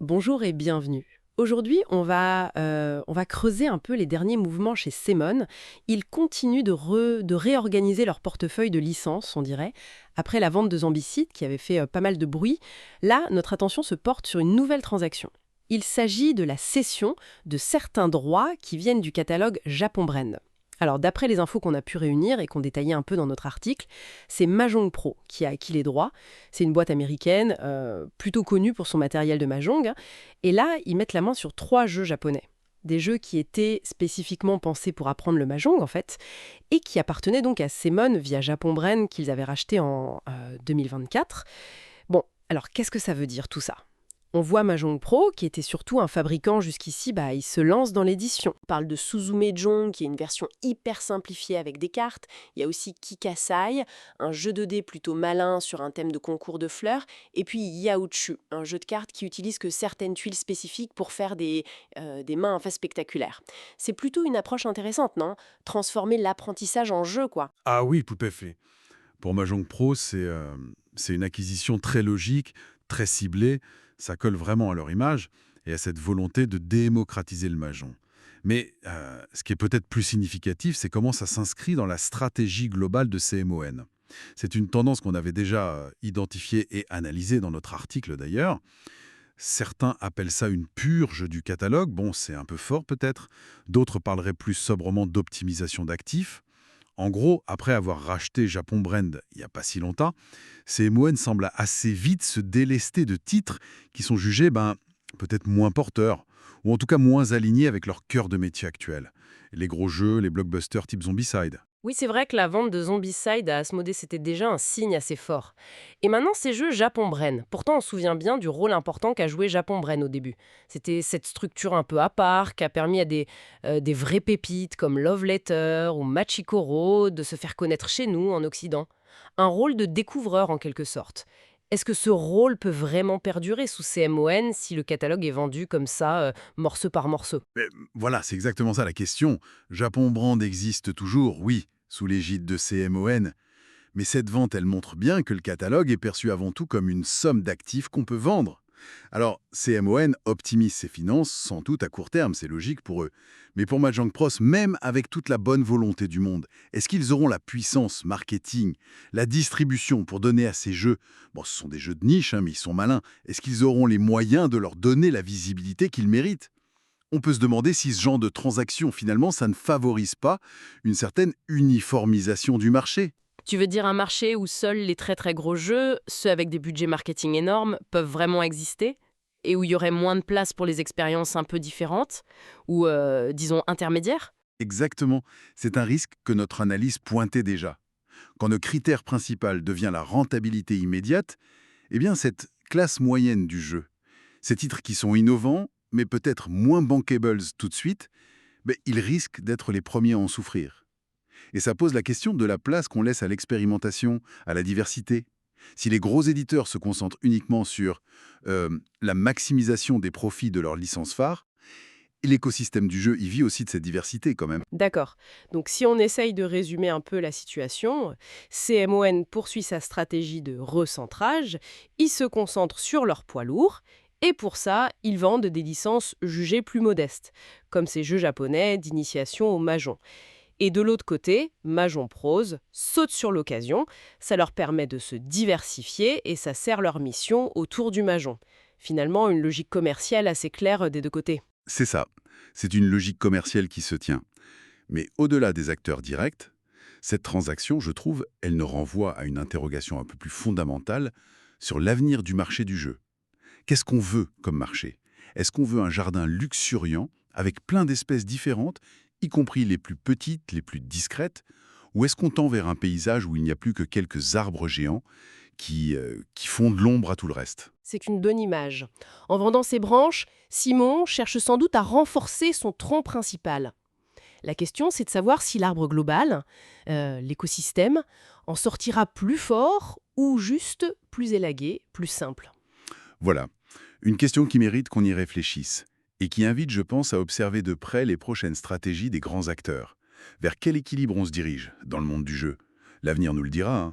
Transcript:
Bonjour et bienvenue. Aujourd'hui, on va creuser un peu les derniers mouvements chez Semon. Ils continuent de réorganiser leur portefeuille de licences, on dirait, après la vente de Zombicide qui avait fait pas mal de bruit. Là, notre attention se porte sur une nouvelle transaction. Il s'agit de la cession de certains droits qui viennent du catalogue Japon Brand. Alors, d'après les infos qu'on a pu réunir et qu'on détaillait un peu dans notre article, c'est Mahjong Pro qui a acquis les droits. C'est une boîte américaine, plutôt connue pour son matériel de Mahjong, hein. Et là, ils mettent la main sur 3 jeux japonais. Des jeux qui étaient spécifiquement pensés pour apprendre le Mahjong, en fait, et qui appartenaient donc à Semon via Japon Brand qu'ils avaient racheté en 2024. Bon, alors qu'est-ce que ça veut dire tout ça? On voit Mahjong Pro, qui était surtout un fabricant jusqu'ici, il se lance dans l'édition. On parle de Suzume Jong, qui est une version hyper simplifiée avec des cartes. Il y a aussi Kikasai, un jeu 2D plutôt malin sur un thème de concours de fleurs. Et puis Yaochu, un jeu de cartes qui utilise que certaines tuiles spécifiques pour faire des mains en fait spectaculaires. C'est plutôt une approche intéressante, non? Transformer l'apprentissage en jeu, quoi. Ah oui, tout à fait. Pour Mahjong Pro, c'est une acquisition très logique, très ciblée. Ça colle vraiment à leur image et à cette volonté de démocratiser le Mahjong. Mais ce qui est peut-être plus significatif, c'est comment ça s'inscrit dans la stratégie globale de CMON. C'est une tendance qu'on avait déjà identifiée et analysée dans notre article d'ailleurs. Certains appellent ça une purge du catalogue. Bon, c'est un peu fort peut-être. D'autres parleraient plus sobrement d'optimisation d'actifs. En gros, après avoir racheté Japon Brand il n'y a pas si longtemps, CMON semble assez vite se délester de titres qui sont jugés peut-être moins porteurs, ou en tout cas moins alignés avec leur cœur de métier actuel. Les gros jeux, les blockbusters type Zombicide. Oui, c'est vrai que la vente de Zombicide à Asmodée, c'était déjà un signe assez fort. Et maintenant, ces jeux Japon Brain. Pourtant, on se souvient bien du rôle important qu'a joué Japon Brain au début. C'était cette structure un peu à part qui a permis à des vraies pépites comme Love Letter ou Machikoro de se faire connaître chez nous, en Occident. Un rôle de découvreur, en quelque sorte. Est-ce que ce rôle peut vraiment perdurer sous CMON si le catalogue est vendu comme ça, morceau par morceau? Mais, voilà, c'est exactement ça la question. Japon Brand existe toujours, oui, sous l'égide de CMON, mais cette vente, elle montre bien que le catalogue est perçu avant tout comme une somme d'actifs qu'on peut vendre. Alors, CMON optimise ses finances, sans doute à court terme, c'est logique pour eux. Mais pour Mahjong Pros, même avec toute la bonne volonté du monde, est-ce qu'ils auront la puissance marketing, la distribution pour donner à ces jeux, bon, ce sont des jeux de niche, mais ils sont malins, est-ce qu'ils auront les moyens de leur donner la visibilité qu'ils méritent? On peut se demander si ce genre de transaction, finalement, ça ne favorise pas une certaine uniformisation du marché. Tu veux dire un marché où seuls les très très gros jeux, ceux avec des budgets marketing énormes, peuvent vraiment exister? Et où il y aurait moins de place pour les expériences un peu différentes? Ou, disons, intermédiaires? Exactement, c'est un risque que notre analyse pointait déjà. Quand le critère principal devient la rentabilité immédiate, eh bien cette classe moyenne du jeu, ces titres qui sont innovants, mais peut-être moins bankables tout de suite, ils risquent d'être les premiers à en souffrir. Et ça pose la question de la place qu'on laisse à l'expérimentation, à la diversité. Si les gros éditeurs se concentrent uniquement sur la maximisation des profits de leur licence phare, l'écosystème du jeu y vit aussi de cette diversité quand même. D'accord. Donc si on essaye de résumer un peu la situation, CMON poursuit sa stratégie de recentrage, ils se concentrent sur leurs poids lourds, et pour ça, ils vendent des licences jugées plus modestes, comme ces jeux japonais d'initiation au Mahjong. Et de l'autre côté, Mahjong Prose saute sur l'occasion, ça leur permet de se diversifier et ça sert leur mission autour du Mahjong. Finalement, une logique commerciale assez claire des deux côtés. C'est ça. C'est une logique commerciale qui se tient. Mais au-delà des acteurs directs, cette transaction, je trouve, elle nous renvoie à une interrogation un peu plus fondamentale sur l'avenir du marché du jeu. Qu'est-ce qu'on veut comme marché? Est-ce qu'on veut un jardin luxuriant avec plein d'espèces différentes, y compris les plus petites, les plus discrètes? Ou est-ce qu'on tend vers un paysage où il n'y a plus que quelques arbres géants qui font de l'ombre à tout le reste? C'est une bonne image. En vendant ses branches, Simon cherche sans doute à renforcer son tronc principal. La question, c'est de savoir si l'arbre global, l'écosystème, en sortira plus fort ou juste plus élagué, plus simple. Voilà, une question qui mérite qu'on y réfléchisse et qui invite, je pense, à observer de près les prochaines stratégies des grands acteurs. Vers quel équilibre on se dirige dans le monde du jeu? L'avenir nous le dira, hein.